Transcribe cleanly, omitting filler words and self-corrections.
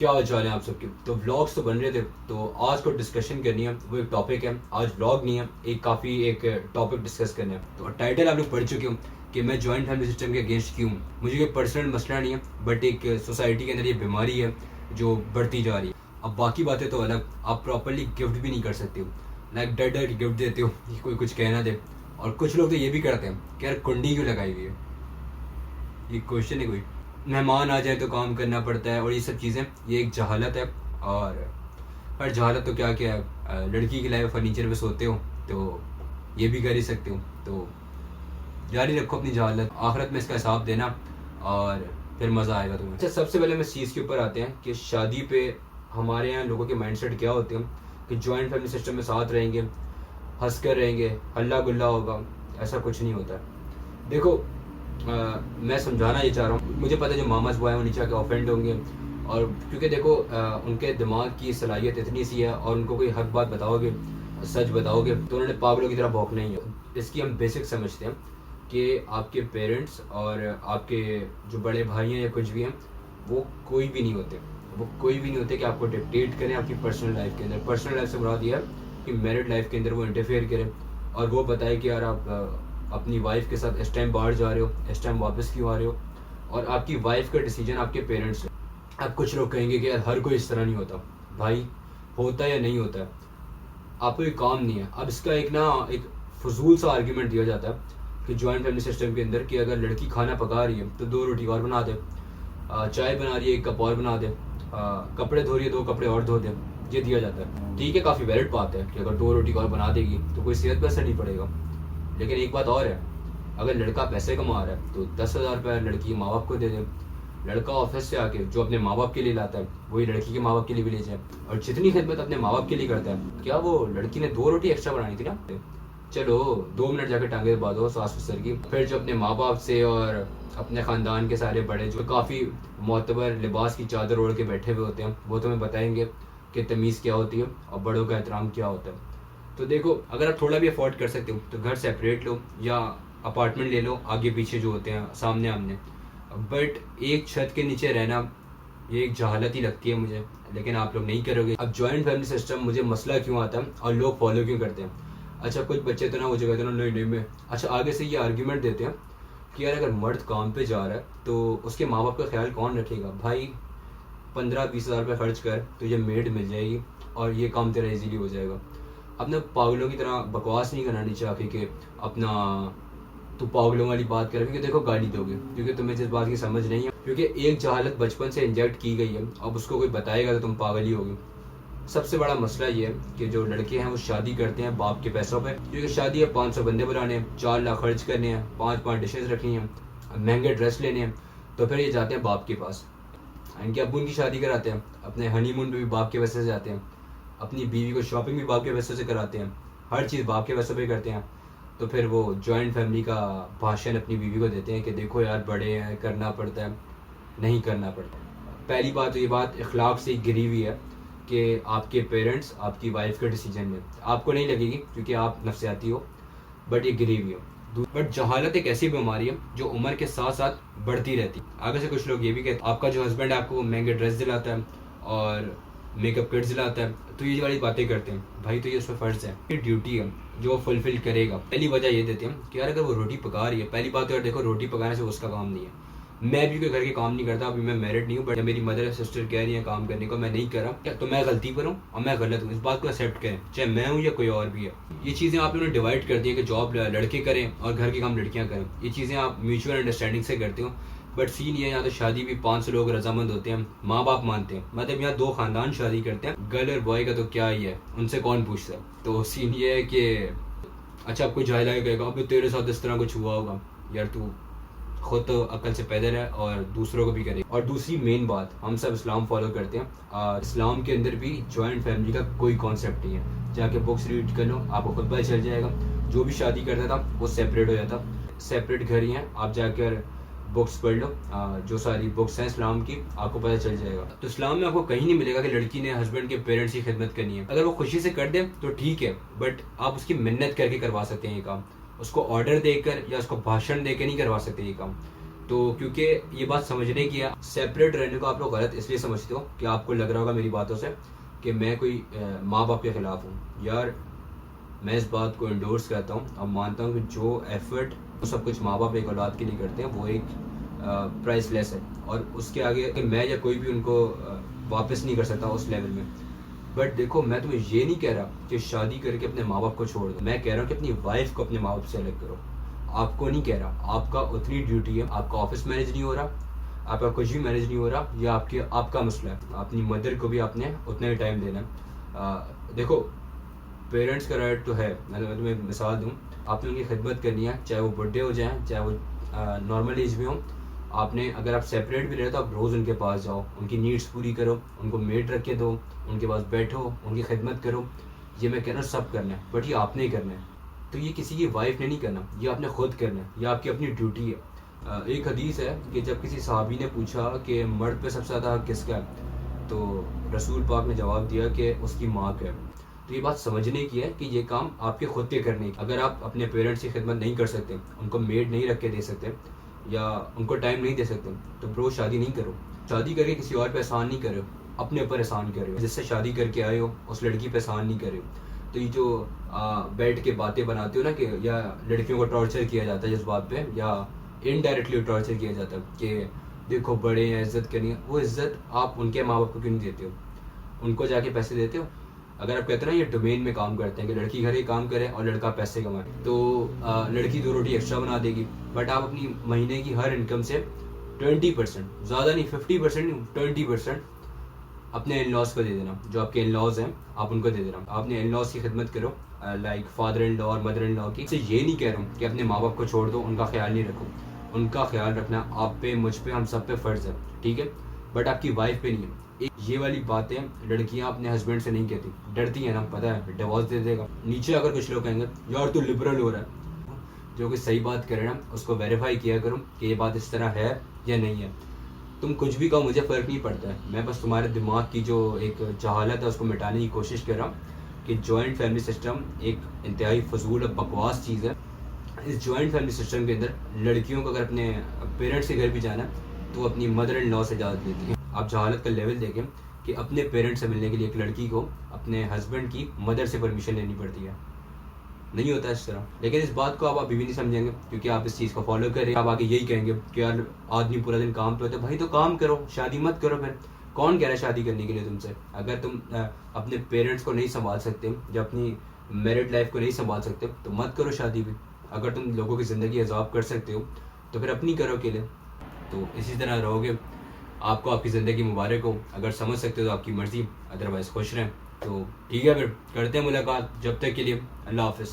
क्या हाल चाल है आप सबके। तो व्लॉग्स तो बन रहे थे, तो आज को डिस्कशन करनी है, वो एक टॉपिक है। आज व्लॉग नहीं है, एक टॉपिक डिस्कस करना है। तो टाइटल आप लोग पढ़ चुके हो कि मैं जॉइंट फैमिली सिस्टम के अगेंस्ट क्यों हूँ। मुझे कोई पर्सनल मसला नहीं है, बट एक सोसाइटी के अंदर ये बीमारी है जो बढ़ती जा रही है। अब बाकी बातें तो अलग, आप प्रॉपरली गिफ्ट भी नहीं कर सकते हो, लाइक डर डर गिफ्ट देते हो कि कोई कुछ कहना दे। और कुछ लोग तो ये भी करते हैं कि यार कुंडी क्यों लगाई हुई है, ये क्वेश्चन है कोई। मेहमान आ जाए तो काम करना पड़ता है और ये सब चीज़ें, ये एक जहालत है। और पर जहालत तो क्या क्या है, लड़की के लाए फर्नीचर पे सोते हो तो ये भी कर ही सकते हो। तो जारी रखो अपनी जहालत, आखिरत में इसका हिसाब देना और फिर मज़ा आएगा तुम्हें। अच्छा, सबसे पहले हम इस चीज़ के ऊपर आते हैं कि शादी पे हमारे यहाँ लोगों के माइंडसेट क्या होते हैं कि जॉइंट फैमिली सिस्टम में साथ रहेंगे, हंस कर रहेंगे, हल्ला गुल्ला होगा। ऐसा कुछ नहीं होता। देखो, मैं समझाना ये चाह रहा हूँ, मुझे पता है जो मामाज बुआ हैं वो नीचे आके ऑफेंड होंगे। और क्योंकि देखो, उनके दिमाग की सलाहियत इतनी सी है और उनको कोई हक बात बताओगे, सच बताओगे तो उन्होंने पागलों की तरह भौंकना ही है। इसकी हम बेसिक समझते हैं कि आपके पेरेंट्स और आपके जो बड़े भाई हैं या कुछ भी हैं, वो कोई भी नहीं होते। वो कोई भी नहीं होते कि आपको डिक्टेट करें आपकी पर्सनल लाइफ के अंदर। पर्सनल लाइफ से मुराद ये है कि मैरिड लाइफ के अंदर वो इंटरफेयर करें और वो बताए कि यार आप अपनी वाइफ के साथ इस टाइम बाहर जा रहे हो, इस टाइम वापस क्यों आ रहे हो, और आपकी वाइफ का डिसीजन आपके पेरेंट्स है। अब कुछ लोग कहेंगे कि यार हर कोई इस तरह नहीं होता। भाई, होता है या नहीं होता है, आपको ये काम नहीं है। अब इसका एक फजूल सा आर्ग्यूमेंट दिया जाता है कि जॉइंट फैमिली सिस्टम के अंदर कि अगर लड़की खाना पका रही है तो 2 रोटी और बना दे, चाय बना रही है 1 कप और बना दे, कपड़े धो रही है 2 कपड़े और धो दे। ये दिया जाता है। ठीक है, काफ़ी वैलिड बात है कि अगर 2 रोटी और बना देगी तो कोई सेहत पर असर नहीं पड़ेगा। लेकिन एक बात और है, अगर लड़का पैसे कमा रहा है तो 10,000 रुपये लड़की माँ बाप को दे दे। लड़का ऑफिस से आके जो अपने माँ बाप के लिए लाता है वही लड़की के माँ बाप के लिए भी ले जाए। और जितनी खिदमत अपने माँ बाप के लिए करता है, क्या वो लड़की ने 2 रोटी एक्स्ट्रा बनानी थी ना? चलो 2 मिनट जाके टांगे दबा दो सास ससुर की। फिर जो अपने माँ बाप से और अपने ख़ानदान के सारे बड़े जो काफ़ी मोतबर लिबास की चादर ओढ़ के बैठे हुए होते हैं, वो तुम्हें बताएंगे कि तमीज़ क्या होती है और बड़ों का एहतराम क्या होता है। तो देखो, अगर आप थोड़ा भी अफोर्ड कर सकते हो तो घर सेपरेट लो या अपार्टमेंट ले लो, आगे पीछे जो होते हैं सामने आमने। बट एक छत के नीचे रहना, ये एक जहालत ही लगती है मुझे। लेकिन आप लोग नहीं करोगे। अब जॉइंट फैमिली सिस्टम मुझे मसला क्यों आता है और लोग फॉलो क्यों करते हैं। अच्छा, कुछ बच्चे तो ना मुझे कहते हैं नहीं नहीं मैं, अच्छा आगे से ये आर्ग्यूमेंट देते हैं कि यार अगर मर्द काम पे जा रहा है तो उसके माँ बाप का ख्याल कौन रखेगा। भाई, 15-20 हज़ार रुपये खर्च कर, तुझे मेड मिल जाएगी और ये काम तेरा इजीली हो जाएगा। अपने पागलों की तरह बकवास नहीं करना नीचे आके कि अपना तू पागलों वाली बात कर, क्योंकि देखो गाली दोगे, क्योंकि तुम्हें जिस बात की समझ नहीं है, क्योंकि एक जहालत बचपन से इंजेक्ट की गई है। अब उसको कोई बताएगा तो तुम पागल ही होगे। सबसे बड़ा मसला ये है कि जो लड़के हैं वो शादी करते हैं बाप के पैसों पे, क्योंकि शादी है 500 बंदे बुलाने हैं, 4 लाख खर्च करने हैं, 5-5 डिशेज रखनी हैं, महंगे ड्रेस लेने हैं। तो फिर ये जाते हैं बाप के पास, इनके अब्बू उनकी शादी कराते हैं, अपने हनीमून पे भी बाप के पैसे से जाते हैं, अपनी बीवी को शॉपिंग भी बाप के पैसों से कराते हैं, हर चीज़ बाप के पैसों पे करते हैं। तो फिर वो जॉइंट फैमिली का भाषण अपनी बीवी को देते हैं कि देखो यार बड़े हैं, करना पड़ता है, नहीं करना पड़ता। पहली बात तो ये बात इखलाक से गिरी हुई है कि आपके पेरेंट्स आपकी वाइफ के डिसीजन में आपको नहीं लगेगी क्योंकि आप नफसियाती हो, बट ये गिरी हुई हो। बट जहालत एक ऐसी बीमारी है जो उम्र के साथ साथ बढ़ती रहती है। आगे से कुछ लोग ये भी कहते हैं आपका जो हस्बैंड आपको महंगे ड्रेस दिलाता है और मेकअप किट्स दिलाता है तो ये वाली बातें करते हैं। भाई, तो ये उसमें फ़र्ज़ है, ये ड्यूटी है जो वो फुलफिल करेगा। पहली वजह ये देते हैं कि यार अगर वो रोटी पका रही है, पहली बात तो यार देखो, रोटी पकाने से उसका काम नहीं है। मैं भी कोई घर के काम नहीं करता, अभी मैं मैरिड नहीं हूँ, बट मेरी मदर सिस्टर कह रही है काम करने को, मैं नहीं कर रहा, तो मैं गलती पर हूँ और मैं गलत हूँ। इस बात को एक्सेप्ट करें, चाहे मैं हूँ या कोई और भी है। ये चीज़ें आप लोगों ने डिवाइड कर दी है कि जॉब लड़के करें और घर के काम लड़कियाँ करें। ये चीज़ें आप म्यूचुअल अंडरस्टैंडिंग से करते हो। बट सीन ये है, यहाँ तो शादी भी 500 लोग रजामंद होते हैं, माँ बाप मानते हैं। मतलब यहाँ 2 खानदान शादी करते हैं, गर्ल और बॉय का तो क्या ही है, उनसे कौन पूछता है। तो सीन ये है कि अच्छा, आपको जाहिला कहेगा अब तेरे साथ इस तरह कुछ हुआ होगा। यार तू खुद तो अकल से पैदल है और दूसरों को भी करे। और दूसरी मेन बात, हम सब इस्लाम फॉलो करते हैं, इस्लाम के अंदर भी जॉइंट फैमिली का कोई कॉन्सेप्ट नहीं है। जाके बुक्स रीड कर लो, आपको खुद पता चल जाएगा। जो भी शादी करता था वो सेपरेट हो जाता, सेपरेट घर ही हैं। आप जाकर बुक्स पढ़ लो, जो सारी बुक्स हैं इस्लाम की, आपको पता चल जाएगा। तो इस्लाम में आपको कहीं नहीं मिलेगा कि लड़की ने हस्बैंड के पेरेंट्स की खिदमत करनी है। अगर वो खुशी से कर दे तो ठीक है, बट आप उसकी मिन्नत करके करवा सकते हैं ये काम। उसको ऑर्डर देकर या उसको भाषण देकर नहीं करवा सकते ये काम। तो क्योंकि ये बात समझने की है, सेपरेट रहने को आप लोग गलत इसलिए समझते हो कि आपको लग रहा होगा मेरी बातों से कि मैं कोई माँ बाप के खिलाफ हूँ। यार मैं इस बात को इंडोर्स करता हूँ और मानता हूँ कि जो एफर्ट वो सब कुछ माँ बाप एक औलाद के लिए करते हैं वो एक प्राइसलेस है, और उसके आगे कि मैं या कोई भी उनको वापस नहीं कर सकता उस लेवल में। बट देखो, मैं तुम्हें ये नहीं कह रहा कि शादी करके अपने माँ बाप को छोड़ दो, मैं कह रहा हूँ कि अपनी वाइफ को अपने माँ बाप से अलग करो। आपको नहीं कह रहा, आपका उतनी ड्यूटी है, आपका ऑफिस मैनेज नहीं हो रहा, आपका कुछ भी मैनेज नहीं हो रहा, या आपका मसला है, अपनी मदर को भी आपने उतना ही टाइम देना है। देखो, पेरेंट्स का राइट तो है, मैं तुम्हें मिसाल दूँ, आपने उनकी खिदमत करनी है, चाहे वो बर्थडे हो जाए, चाहे वो नॉर्मल एज में हो। आपने अगर आप सेपरेट भी रहे तो आप रोज़ उनके पास जाओ, उनकी नीड्स पूरी करो, उनको मेड रख के दो, उनके पास बैठो, उनकी खिदमत करो। ये मैं कह रहा हूँ सब करना है, बट ये आपने ही करना है। तो ये किसी की वाइफ ने नहीं करना, ये आपने खुद करना है, ये आपकी अपनी ड्यूटी है। एक हदीस है कि जब किसी सहाबी ने पूछा कि मर्द पे सबसे ज़्यादा हक किसका है, तो रसूल पाक ने जवाब दिया कि उसकी माँ का है। तो ये बात समझने की है कि ये काम आपके खुद के करने की। अगर आप अपने पेरेंट्स की खिदमत नहीं कर सकते, उनको मेड नहीं रख के दे सकते, या उनको टाइम नहीं दे सकते, तो ब्रो शादी नहीं करो। शादी करके किसी और पे एहसान नहीं करो, अपने ऊपर एहसान कर रहे हो। जिससे शादी करके आए हो उस लड़की पे एहसान नहीं कर रहे हो। तो ये जो बैठ के बातें बनाते हो ना कि या लड़कियों को टॉर्चर किया जाता है जिस बात पे, या इनडायरेक्टली टॉर्चर किया जाता है कि देखो बड़े हैं, इज्जत करनी है, वो इज्जत आप उनके माँ बाप को क्यों नहीं देते हो? उनको जाके पैसे देते हो। अगर आप कहते हो ना ये डोमेन में काम करते हैं कि लड़की घर ही काम करे और लड़का पैसे कमाए, तो लड़की 2 रोटी एक्स्ट्रा बना देगी, बट आप अपनी महीने की हर इनकम से 20%, ज़्यादा नहीं 50% नहीं, 20% अपने इन लॉज को दे देना। जो आपके इन लॉज हैं आप उनको दे देना। आपने इन लॉज की खिदमत करो, लाइक फादर इन लॉ और मदर इन लॉ की। से ये नहीं कह रहा हूँ कि अपने माँ बाप को छोड़ दो, उनका ख्याल नहीं रखो। उनका ख्याल रखना आप पे, मुझ पे, हम सब पे फ़र्ज़ है, ठीक है, बट आपकी वाइफ पे नहीं है। ये वाली बातें लड़कियां अपने हस्बैंड से नहीं कहती, डरती हैं ना, पता है डिवोर्स दे देगा। नीचे अगर कुछ लोग कहेंगे यार तू लिबरल हो रहा है, जो कि सही बात करे ना उसको वेरीफाई किया करो कि ये बात इस तरह है या नहीं है। तुम कुछ भी कहो, मुझे फ़र्क नहीं पड़ता है। मैं बस तुम्हारे दिमाग की जो एक जहालत है उसको मिटाने की कोशिश कर रहा हूँ कि जॉइंट फैमिली सिस्टम एक इंतहाई फजूल और बकवास चीज़ है। इस जॉइंट फैमिली सिस्टम के अंदर लड़कियों को अगर अपने पेरेंट्स के घर भी जाना है तो अपनी मदर इन लॉ से इजाज़त लेती है। आप जहालत का लेवल देखें कि अपने पेरेंट्स से मिलने के लिए एक लड़की को अपने हस्बैंड की मदर से परमिशन लेनी पड़ती है। नहीं होता इस तरह। लेकिन इस बात को आप अभी भी नहीं समझेंगे क्योंकि आप इस चीज़ को फॉलो कर रहे हैं। आप आगे यही कहेंगे कि यार आदमी पूरा दिन काम पे होता है। भाई तो काम करो, शादी मत करो। फिर कौन कह रहा है शादी करने के लिए तुमसे? अगर तुम अपने पेरेंट्स को नहीं संभाल सकते या अपनी मैरिड लाइफ को नहीं संभाल सकते तो मत करो शादी भी। अगर तुम लोगों की ज़िंदगी अजाब कर सकते हो तो फिर अपनी करो अकेले। तो इसी तरह रहोगे। आपको आपकी ज़िंदगी मुबारक हो। अगर समझ सकते हो तो आपकी मर्ज़ी, अदरवाइज़ खुश रहें। तो ठीक है, फिर करते हैं मुलाकात। जब तक के लिए अल्लाह हाफ़िज़।